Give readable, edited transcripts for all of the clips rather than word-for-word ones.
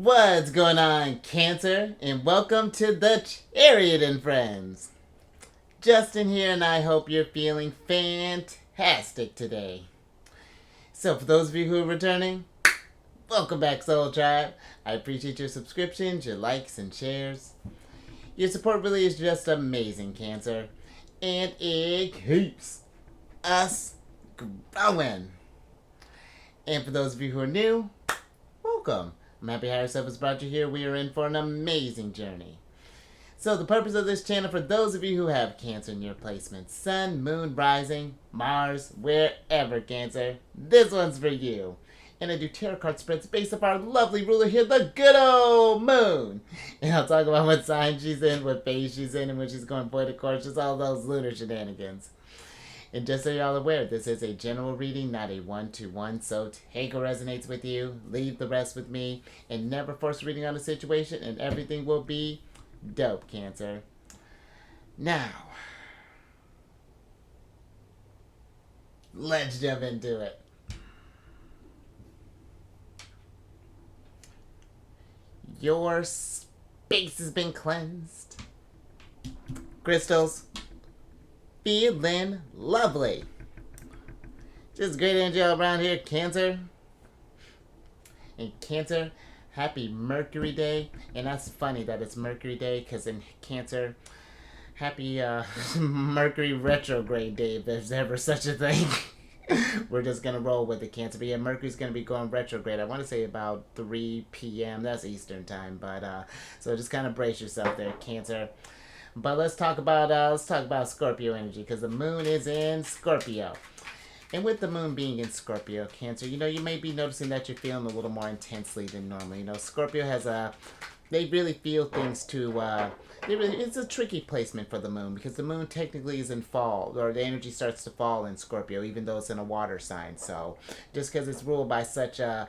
What's going on, Cancer? And welcome to the Chariot Friends. Justin here, and I hope you're feeling fantastic today. So, for those of you who are returning, welcome back, Soul Tribe. I appreciate your subscriptions, your likes, and shares. Your support really is just amazing, Cancer. And it keeps us growing. And for those of you who are new, welcome. I'm happy Higher Self has brought you here. We are in for an amazing journey. So the purpose of this channel, for those of you who have Cancer in your placement, Sun, Moon, Rising, Mars, wherever, Cancer, this one's for you. And I do tarot card spreads based off our lovely ruler here, the good old Moon. And I'll talk about what sign she's in, what phase she's in, and when she's going for the course, just all those lunar shenanigans. And just so you're all aware, this is a general reading, not a one-to-one, so take what resonates with you, leave the rest with me, and never force reading on a situation, and everything will be dope, Cancer. Now, let's jump into it. Your space has been cleansed. Crystals, feeling lovely. Just great energy all around here, Cancer. And Cancer, happy Mercury Day. And that's funny that it's Mercury Day, because in Cancer, happy Mercury retrograde day, if there's ever such a thing. We're just going to roll with it, Cancer. But yeah, Mercury's going to be going retrograde. I want to say about 3 p.m. That's Eastern time. But so just kind of brace yourself there, Cancer. But let's talk about Scorpio energy, because the moon is in Scorpio. And with the moon being in Scorpio, Cancer, you may be noticing that you're feeling a little more intensely than normal. Scorpio has they really feel things it's a tricky placement for the moon, because the moon technically is in fall, or the energy starts to fall in Scorpio, even though it's in a water sign. So just because it's ruled by such a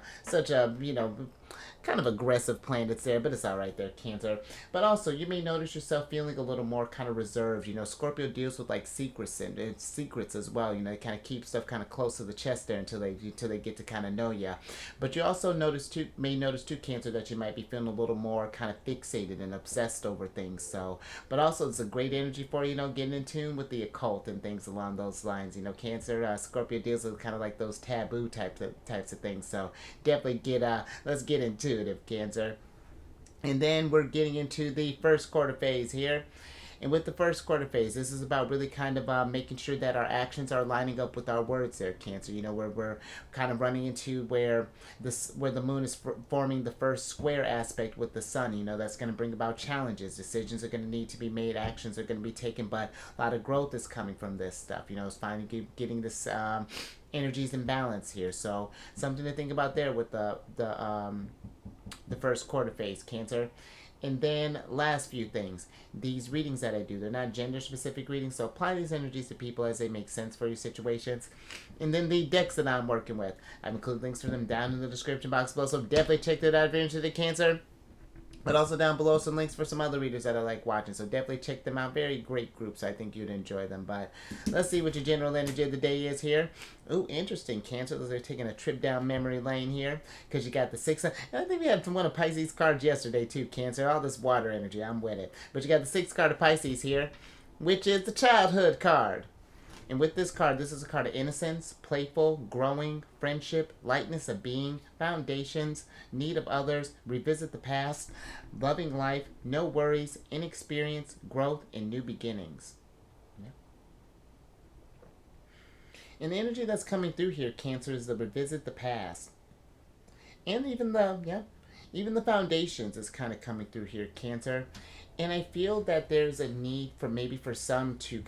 kind of aggressive planets there, but it's all right there, Cancer. But also, you may notice yourself feeling a little more kind of reserved. Scorpio deals with like secrets and secrets as well. They kind of keep stuff kind of close to the chest there until they get to kind of know you. But you also may notice too, Cancer, that you might be feeling a little more kind of fixated and obsessed over things. So, but also it's a great energy for getting in tune with the occult and things along those lines. Cancer, Scorpio deals with kind of like those taboo types of things. So definitely let's get into it, Cancer. And then we're getting into the first quarter phase here. And with the first quarter phase, this is about really kind of making sure that our actions are lining up with our words there, Cancer. Where we're kind of running into where the moon is forming the first square aspect with the sun. That's going to bring about challenges. Decisions are going to need to be made. Actions are going to be taken. But a lot of growth is coming from this stuff. It's finally getting this energies in balance here. So something to think about there with the first quarter phase, Cancer. And then last few things. These readings that I do, they're not gender specific readings, so apply these energies to people as they make sense for your situations. And then the decks that I'm working with, I've included links for them down in the description box below, so definitely check that out if you're interested in Cancer. But also down below some links for some other readers that I like watching. So definitely check them out. Very great groups. I think you'd enjoy them. But let's see what your general energy of the day is here. Ooh, interesting, Cancer. They're taking a trip down memory lane here. Because you got the 6. I think we had one of Pisces cards yesterday too, Cancer. All this water energy. I'm with it. But you got the 6 card of Pisces here, which is the childhood card. And with this card, this is a card of innocence, playful, growing, friendship, lightness of being, foundations, need of others, revisit the past, loving life, no worries, inexperience, growth, and new beginnings. Yeah. And the energy that's coming through here, Cancer, is the revisit the past. And even the foundations is kind of coming through here, Cancer. And I feel that there's a need for some to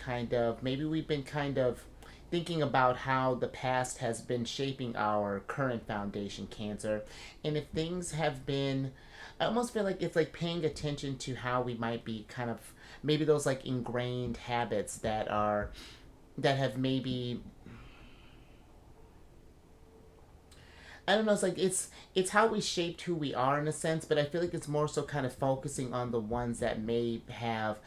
maybe we've been kind of thinking about how the past has been shaping our current foundation, Cancer. And if things have been, I almost feel like it's like paying attention to how we might be kind of, maybe those like ingrained habits that have maybe, I don't know, it's like it's how we shaped who we are in a sense, but I feel like it's more so kind of focusing on the ones that may have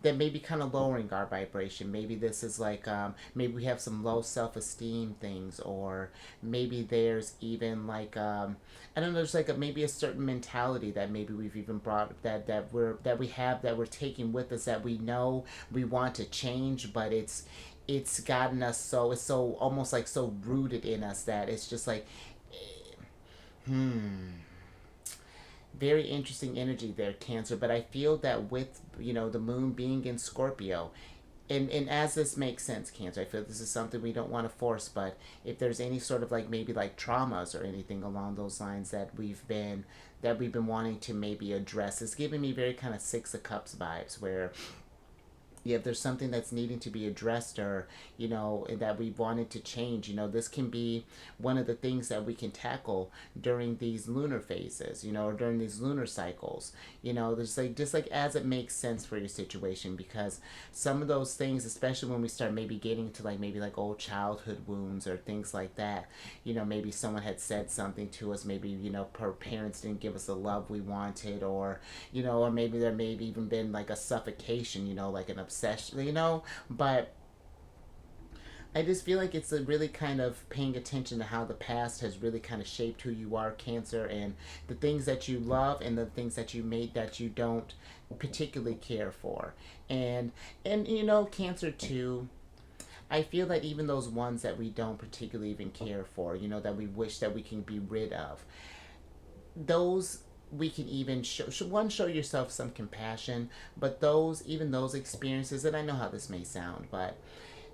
that may be kind of lowering our vibration. Maybe this is like, maybe we have some low self-esteem things, or maybe there's even like, I don't know, there's like maybe a certain mentality that maybe we've even brought, that we're taking with us, that we know we want to change, but it's gotten us so, it's so almost like so rooted in us that it's just like, very interesting energy there, Cancer. But I feel that with, the moon being in Scorpio, and as this makes sense, Cancer, I feel this is something we don't want to force, but if there's any sort of like maybe like traumas or anything along those lines that we've been wanting to maybe address, it's giving me very kind of Six of Cups vibes, where if there's something that's needing to be addressed, or that we wanted to change, this can be one of the things that we can tackle during these lunar phases, or during these lunar cycles. There's like, just like as it makes sense for your situation, because some of those things, especially when we start maybe getting to like maybe like old childhood wounds or things like that, maybe someone had said something to us, maybe our parents didn't give us the love we wanted, or maybe there may have even been like a suffocation, like an obsession, but I just feel like it's a really kind of paying attention to how the past has really kind of shaped who you are, Cancer, and the things that you love and the things that you made that you don't particularly care for. And Cancer too, I feel that even those ones that we don't particularly even care for, that we wish that we can be rid of, those we can even show yourself some compassion, but even those experiences, and I know how this may sound, but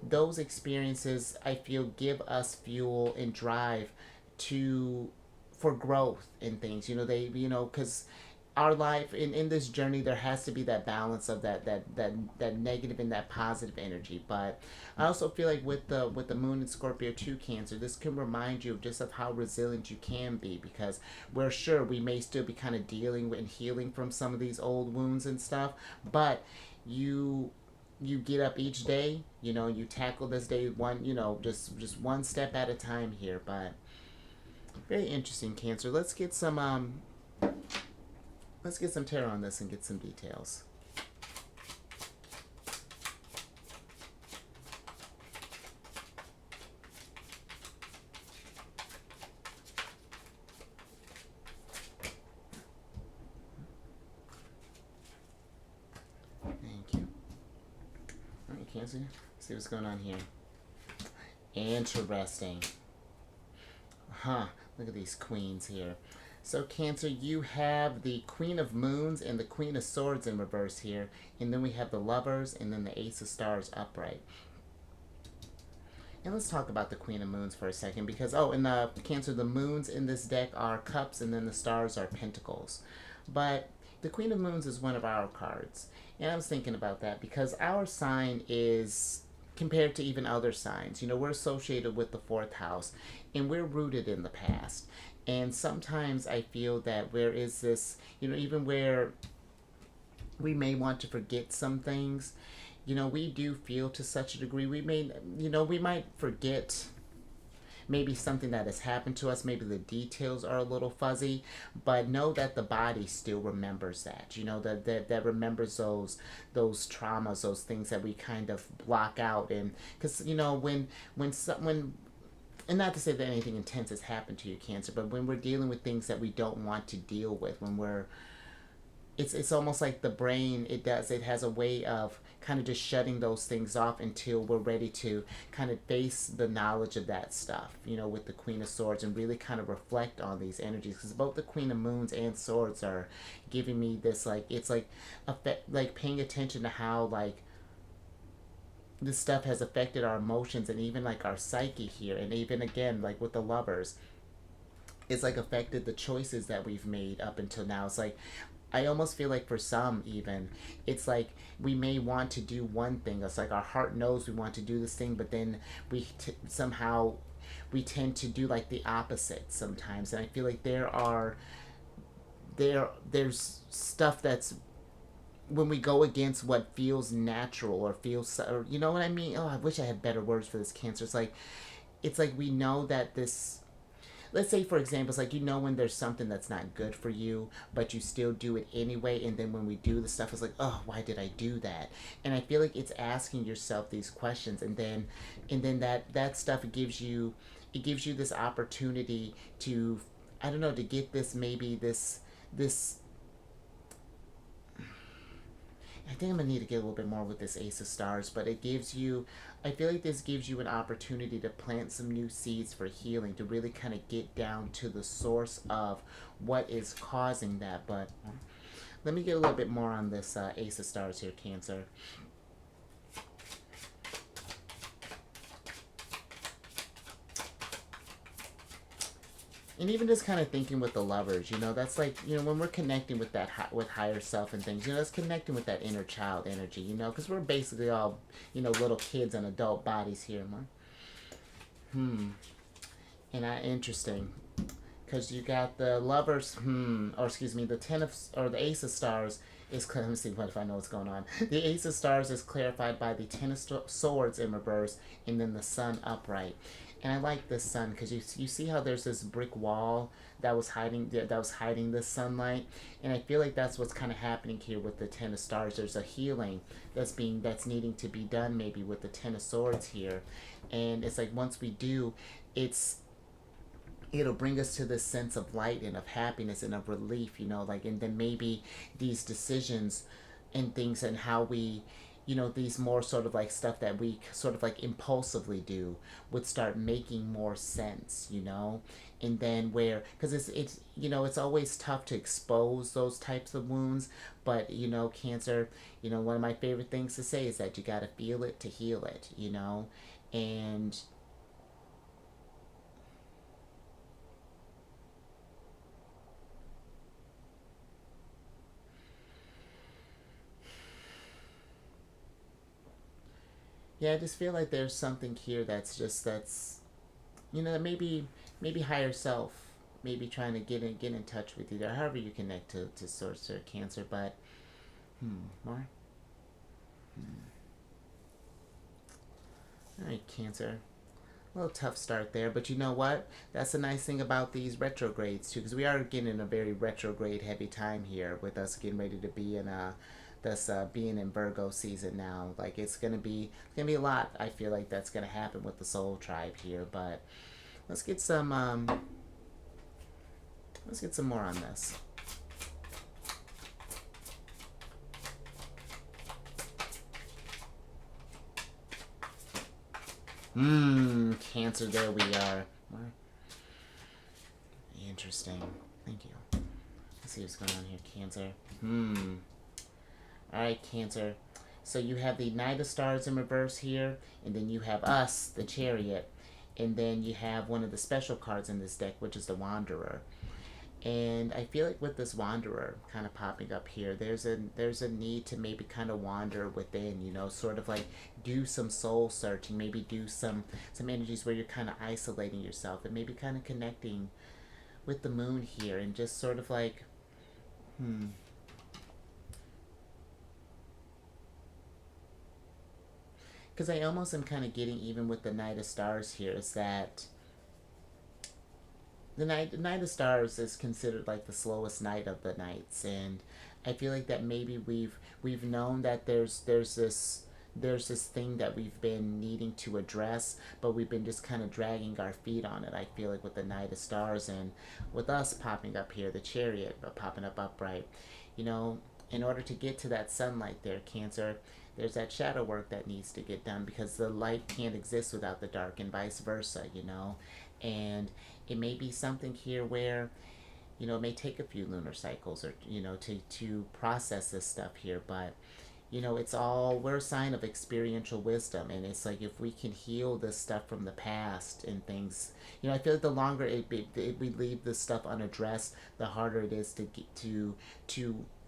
those experiences, I feel, give us fuel and drive to for growth in things. Because our life in this journey, there has to be that balance of that negative and that positive energy. But I also feel like with the moon in Scorpio 2, Cancer, this can remind you of just of how resilient you can be, because we're sure we may still be kind of dealing with and healing from some of these old wounds and stuff, but you get up each day, you tackle this day one, just one step at a time here. But very interesting, Cancer. Let's get some tarot on this and get some details. Thank you. All right, Cancer. See what's going on here. Interesting. Huh. Look at these queens here. So, Cancer, you have the Queen of Moons and the Queen of Swords in reverse here. And then we have the Lovers and then the Ace of Stars upright. And let's talk about the Queen of Moons for a second, because, in the Cancer, the moons in this deck are cups and then the stars are pentacles. But the Queen of Moons is one of our cards. And I was thinking about that because our sign is, compared to even other signs, we're associated with the fourth house and we're rooted in the past. And sometimes I feel that where is this, even where we may want to forget some things, we do feel to such a degree, we might forget maybe something that has happened to us, maybe the details are a little fuzzy, but know that the body still remembers that, that remembers those traumas, those things that we kind of block out. And because, when and not to say that anything intense has happened to you, Cancer, but when we're dealing with things that we don't want to deal with, it's almost like the brain, it has a way of kind of just shutting those things off until we're ready to kind of face the knowledge of that stuff, with the Queen of Swords, and really kind of reflect on these energies, because both the Queen of Moons and Swords are giving me this, like, it's like paying attention to how, like, this stuff has affected our emotions and even like our psyche here, and even again like with the Lovers, it's like affected the choices that we've made up until now. It's like I almost feel like for some even it's like we may want to do one thing, it's like our heart knows we want to do this thing, but then somehow we tend to do like the opposite sometimes. And I feel like there's stuff that's, when we go against what feels natural or feels, or you know what I mean? I wish I had better words for this, Cancer. It's like we know that this, let's say for example, it's like, when there's something that's not good for you, but you still do it anyway, and then when we do the stuff, it's like, oh, why did I do that? And I feel like it's asking yourself these questions, and then that stuff gives you this opportunity to, I don't know, to get this, maybe this I think I'm gonna need to get a little bit more with this Ace of Stars, but it gives you, I feel like this gives you an opportunity to plant some new seeds for healing, to really kind of get down to the source of what is causing that. But let me get a little bit more on this Ace of Stars here, Cancer. And even just kind of thinking with the Lovers, that's like, when we're connecting with that with higher self and things, that's connecting with that inner child energy, because we're basically all, little kids in adult bodies here, man. And interesting, because you got the Lovers, or excuse me, the Ten of, or the Ace of Stars is, let me see if I know what's going on. The Ace of Stars is clarified by the Ten of Swords in reverse, and then the Sun upright. And I like this sun because you see how there's this brick wall that was hiding the sunlight, and I feel like that's what's kind of happening here with the Ten of Stars. There's a healing that's needing to be done, maybe with the Ten of Swords here, and it's like once we do, it'll bring us to this sense of light and of happiness and of relief, like, and then maybe these decisions and things and how we, these more sort of like stuff that we sort of like impulsively do would start making more sense, and then where, because it's always tough to expose those types of wounds, but Cancer, one of my favorite things to say is that you got to feel it to heal it, and yeah, I just feel like there's something here maybe higher self, maybe trying to get in touch with you there, however you connect to source or Cancer, but more. All right, Cancer. A little tough start there, but you know what? That's the nice thing about these retrogrades too, because we are getting in a very retrograde heavy time here with us getting ready to be in this being in Virgo season now. Like it's gonna be a lot. I feel like that's gonna happen with the Soul Tribe here, but let's get some more on this. Cancer. There we are. Interesting. Thank you. Let's see what's going on here, Cancer. Alright, Cancer. So you have the Knight of Stars in reverse here, and then you have us, the Chariot, and then you have one of the special cards in this deck, which is the Wanderer. And I feel like with this Wanderer kind of popping up here, there's a need to maybe kind of wander within, sort of like do some soul searching, maybe do some energies where you're kind of isolating yourself and maybe kind of connecting with the moon here and just sort of like, because I almost am kind of getting, even with the Knight of Stars here, is that the Knight of Stars is considered like the slowest knight of the knights, and I feel like that maybe we've known that there's this thing that we've been needing to address, but we've been just kind of dragging our feet on it. I feel like with the Knight of Stars and with us popping up here, the Chariot popping up upright, in order to get to that sunlight there, Cancer, there's that shadow work that needs to get done because the light can't exist without the dark and vice versa, and it may be something here where it may take a few lunar cycles or to process this stuff here, but we're a sign of experiential wisdom, and it's like if we can heal this stuff from the past and things, I feel like the longer we leave this stuff unaddressed, the harder it is to get to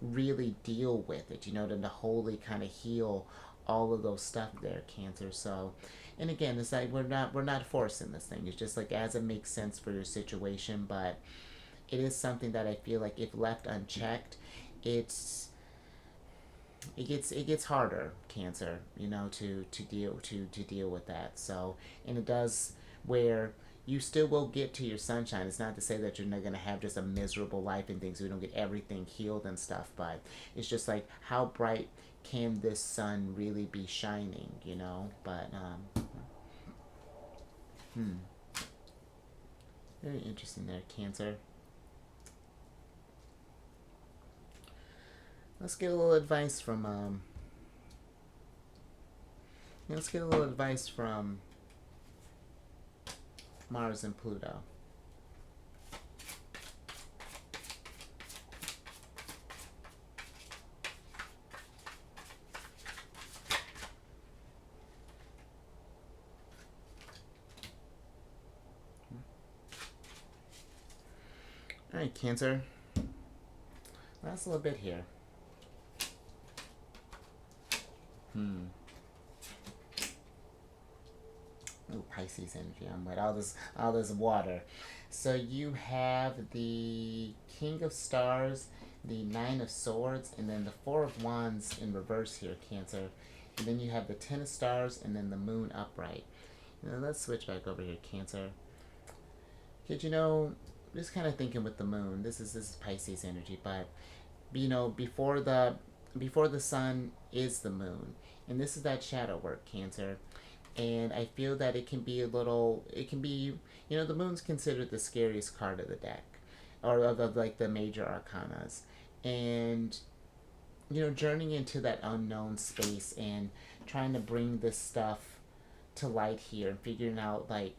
really deal with it, to wholly kind of heal all of those stuff there, Cancer. So, and again, it's like we're not forcing this thing. It's just like as it makes sense for your situation, but it is something that I feel like if left unchecked, it's it gets harder, Cancer, to deal with that. So, and it does where you still will get to your sunshine. It's not to say that you're not going to have just a miserable life and things. We don't get everything healed and stuff, but it's just like, how bright can this sun really be shining, you know? But very interesting there, Cancer. Let's get a little advice from let's get a little advice from Mars and Pluto. All right, Cancer. Last little bit here. Ooh, Pisces energy. I'm with all this water. So you have the King of Stars, the Nine of Swords, and then the Four of Wands in reverse here, Cancer. And then you have the Ten of Stars, and then the Moon upright. Now let's switch back over here, Cancer. Because, you know, just kind of thinking with the Moon. This is Pisces energy, but you know, before the sun is the Moon, and this is that shadow work, Cancer. And I feel that it can be you know, the Moon's considered the scariest card of the deck, or of like the major arcanas, and you know, journeying into that unknown space and trying to bring this stuff to light here and figuring out, like,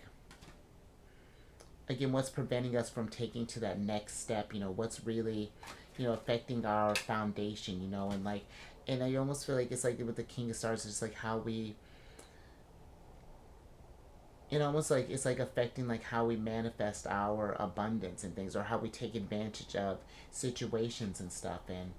again, what's preventing us from taking to that next step, you know, what's really, you know, affecting our foundation, you know, and like, and I almost feel like it's like with the King of Stars, it's like how we, it almost like it's like affecting like how we manifest our abundance and things, or how we take advantage of situations and stuff. And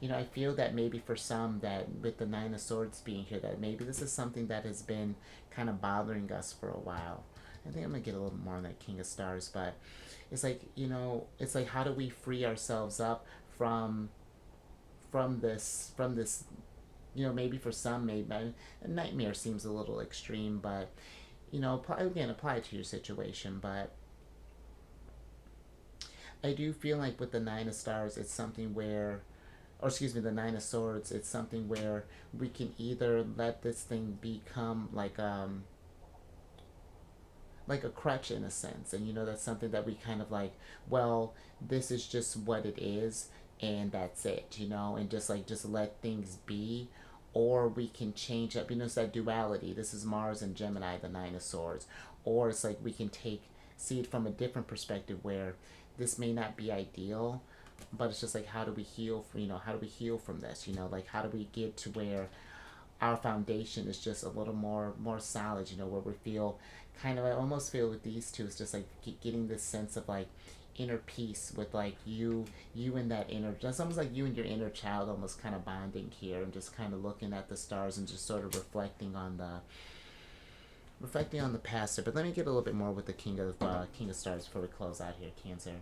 you know, I feel that maybe for some, that with the Nine of Swords being here, that maybe this is something that has been kind of bothering us for a while. I think I'm gonna get a little more on that King of Stars, but it's like, you know, it's like, how do we free ourselves up from this, you know, maybe for some, maybe a nightmare seems a little extreme, but you know, again, apply it to your situation. But I do feel like with the Nine of Stars, it's something where, or excuse me, the Nine of Swords, it's something where we can either let this thing become like a crutch in a sense, and you know, that's something that we kind of like, well, this is just what it is, and that's it, you know, and just let things be. Or we can change up, you know, it's that duality. This is Mars and Gemini, the Nine of Swords. Or it's like we can see it from a different perspective, where this may not be ideal, but it's just like, how do we heal from, you know, how do we heal from this, you know, like, how do we get to where our foundation is just a little more solid, you know, where we feel kind of, I almost feel with these two, it's just like getting this sense of like inner peace with like you and that inner, it's almost like you and your inner child almost kind of bonding here, and just kind of looking at the stars and just sort of reflecting on the past here. But let me get a little bit more with the King of Stars before we close out here, Cancer.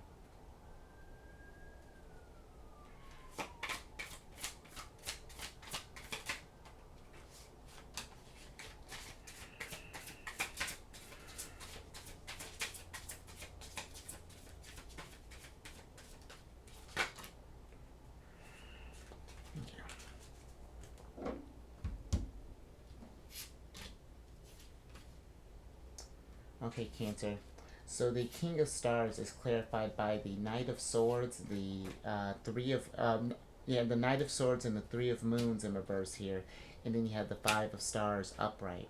Okay, Cancer. So the King of Stars is clarified by the Knight of Swords, the the Knight of Swords and the Three of Moons in reverse here, and then you have the Five of Stars upright.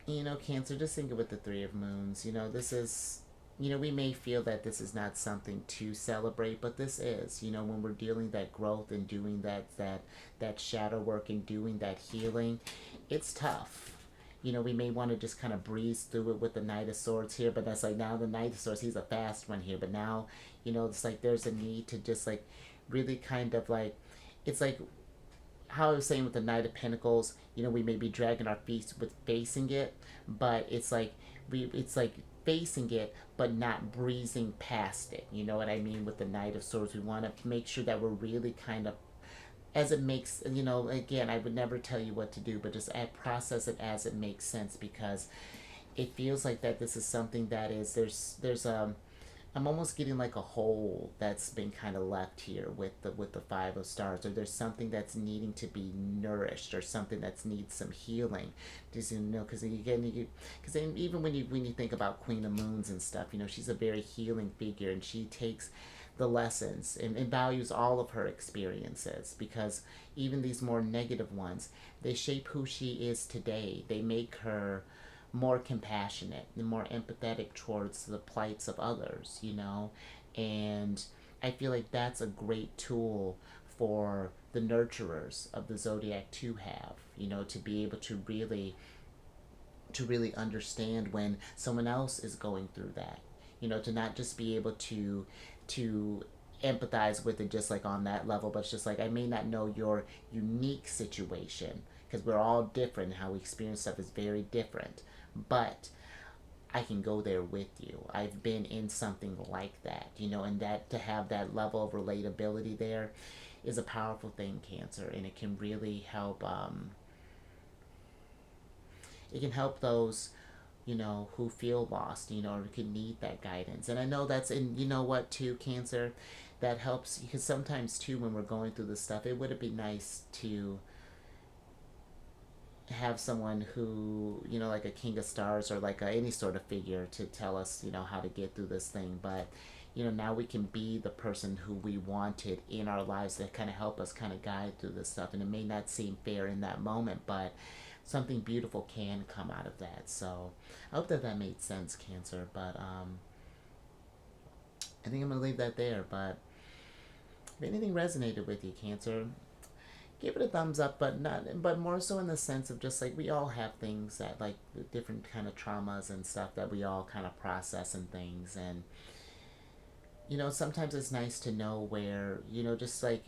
You know, Cancer, just think of with the Three of Moons. You know, this is, you know, we may feel that this is not something to celebrate, but this is, you know, when we're dealing that growth and doing that shadow work and doing that healing, it's tough. You know, we may want to just kind of breeze through it with the Knight of Swords here, but that's like, now the Knight of Swords, he's a fast one here, but now, you know, it's like there's a need to just like really kind of like, it's like how I was saying with the Knight of Pentacles, you know, we may be dragging our feet with facing it, but it's like it's like facing it, but not breezing past it. You know what I mean? With the Knight of Swords, we want to make sure that we're really kind of as it makes, you know, again, I would never tell you what to do, but just process it as it makes sense, because it feels like that this is something that is, there's I'm almost getting like a hole that's been kind of left here with the Five of Stars, or there's something that's needing to be nourished, or something that's needs some healing. Just, you know, because again, because even when you think about Queen of Moons and stuff, you know, she's a very healing figure, and she takes the lessons and values all of her experiences, because even these more negative ones, they shape who she is today. They make her more compassionate and more empathetic towards the plights of others, you know? And I feel like that's a great tool for the nurturers of the zodiac to have, you know, to be able to really understand when someone else is going through that. You know, to not just be able to empathize with it just like on that level, but it's just like, I may not know your unique situation, because we're all different. How we experience stuff is very different, but I can go there with you. I've been in something like that, you know, and that to have that level of relatability there is a powerful thing, Cancer, and it can really help. It can help those, you know, who feel lost, you know, or could need that guidance. And I know that's, and you know what, too, Cancer, that helps, because sometimes too, when we're going through this stuff, it would be nice to have someone who, you know, like a King of Stars, or like any sort of figure to tell us, you know, how to get through this thing. But, you know, now we can be the person who we wanted in our lives, that kind of help us kind of guide through this stuff. And it may not seem fair in that moment, but something beautiful can come out of that. So I hope that that made sense, Cancer. But I think I'm gonna leave that there. But if anything resonated with you, Cancer, give it a thumbs up, but but more so in the sense of just like, we all have things that, like, different kind of traumas and stuff that we all kind of process and things. And, you know, sometimes it's nice to know where, you know, just like,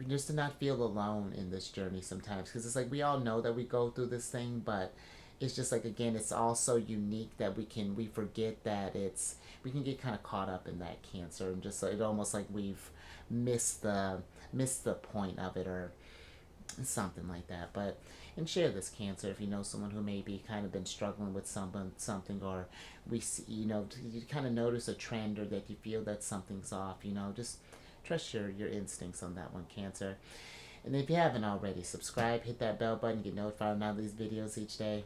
just to not feel alone in this journey sometimes, because it's like, we all know that we go through this thing, but it's just like, again, it's all so unique that we forget that we can get kind of caught up in that, Cancer, and just like, it almost like we've missed the point of it, or something like that. But, and share this, Cancer, if you know someone who maybe kind of been struggling with something, or we see, you know, you kind of notice a trend, or that you feel that something's off, you know, just trust your instincts on that one, Cancer. And if you haven't already, subscribe, hit that bell button, get notified on all these videos each day.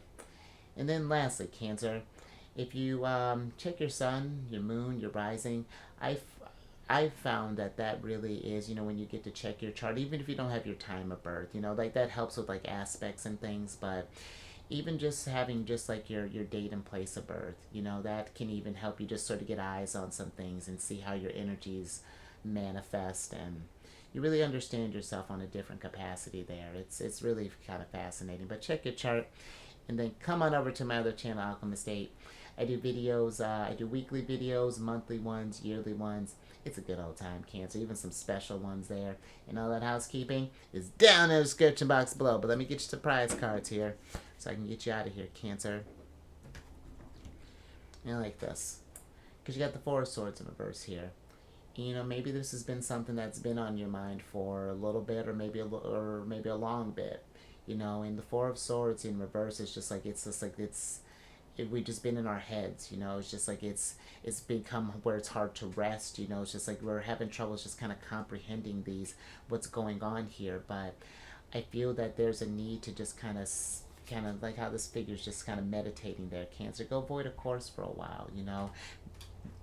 And then lastly, Cancer, if you check your sun, your moon, your rising, I found that that really is, you know, when you get to check your chart, even if you don't have your time of birth, you know, like, that helps with like aspects and things. But even just having just like your date and place of birth, you know, that can even help you just sort of get eyes on some things and see how your energies manifest, and you really understand yourself on a different capacity there. It's really kind of fascinating. But check your chart, and then come on over to my other channel, Alchemist 8. I do videos, I do weekly videos, monthly ones, yearly ones. It's a good old time, Cancer. Even some special ones there. And all that housekeeping is down in the description box below. But let me get you surprise cards here, so I can get you out of here, Cancer. And I like this, because you got the Four of Swords in reverse here. You know, maybe this has been something that's been on your mind for a little bit, or maybe a long bit. You know, and the Four of Swords in reverse is just like, we've just been in our heads, you know. It's just like, it's become where it's hard to rest, you know. It's just like we're having trouble just kind of comprehending what's going on here. But I feel that there's a need to just kind of like how this figure's just kind of meditating there, Cancer. Go void a course for a while, you know.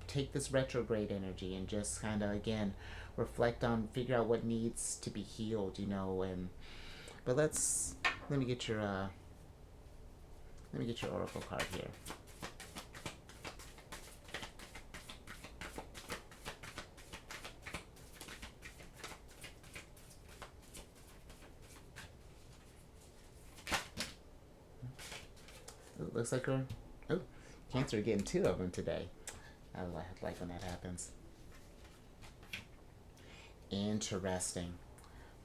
Take this retrograde energy and just kind of, again, reflect on, figure out what needs to be healed, you know. And but let me get your oracle card here. It looks like Cancer getting two of them today. I like when that happens. Interesting.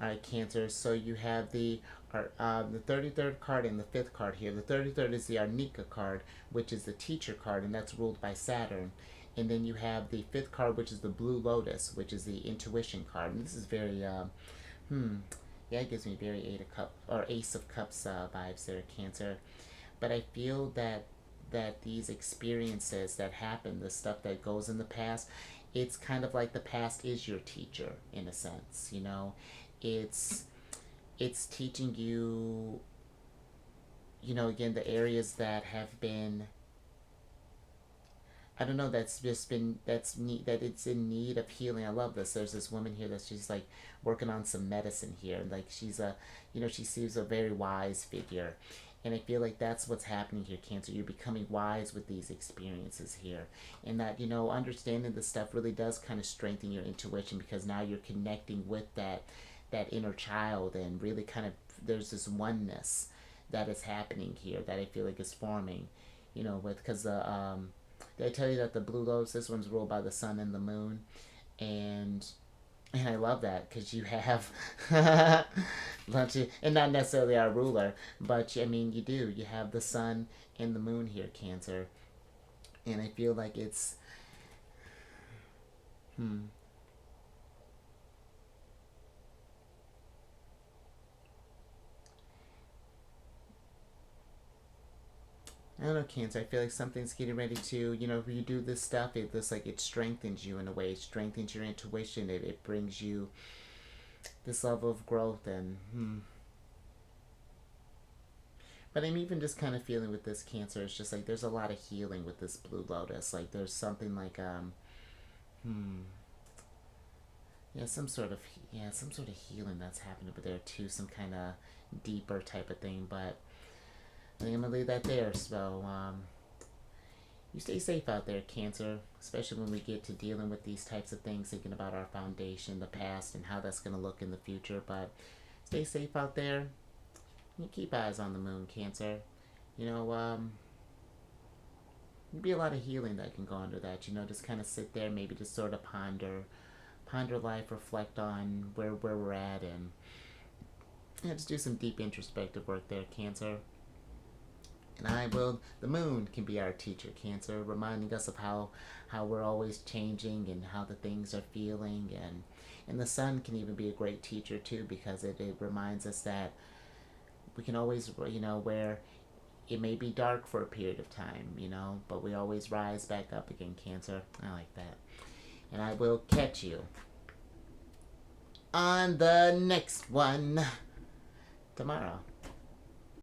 All right, Cancer. So you have the 33rd card and the 5th card here. The 33rd is the Arnica card, which is the teacher card, and that's ruled by Saturn. And then you have the 5th card, which is the Blue Lotus, which is the intuition card. And this is very, Yeah, it gives me very Eight of Cups or Ace of Cups vibes there, Cancer. But I feel that these experiences that happen, the stuff that goes in the past, it's kind of like the past is your teacher in a sense. You know, it's it's teaching you. You know, again, the areas that have been, I don't know. That's just been that's need that it's in need of healing. I love this. There's this woman here that's just like working on some medicine here. Like she's a, you know, she seems a very wise figure, and I feel like that's what's happening here, Cancer. You're becoming wise with these experiences here, and that, you know, understanding this stuff really does kind of strengthen your intuition, because now you're connecting with that inner child, and really kind of there's this oneness that is happening here that I feel like is forming, you know, with because the did I tell you that the Blue Lotus, this one's ruled by the sun and the moon, and I love that because you have bunch of, and not necessarily our ruler, but I mean you do. You have the sun and the moon here, Cancer, and I feel like it's hmm. I don't know, Cancer. I feel like something's getting ready to, you know, when you do this stuff, it looks like it strengthens you in a way. It strengthens your intuition. It brings you this level of growth, and but I'm even just kind of feeling with this, Cancer. It's just like there's a lot of healing with this Blue Lotus. Like there's something like hmm, yeah, some sort of healing that's happening over there too. Some kind of deeper type of thing. But I think I'm gonna leave that there. So you stay safe out there, Cancer. Especially when we get to dealing with these types of things, thinking about our foundation, the past, and how that's gonna look in the future. But stay safe out there. You keep eyes on the moon, Cancer. You know, there'd be a lot of healing that can go under that. You know, just kind of sit there, maybe just sort of ponder life, reflect on where we're at, and yeah, just do some deep introspective work there, Cancer. And the moon can be our teacher, Cancer, reminding us of how we're always changing and how the things are feeling, and the sun can even be a great teacher too, because it reminds us that we can always, you know, where it may be dark for a period of time, you know, but we always rise back up again, Cancer. I like that. And I will catch you on the next one tomorrow.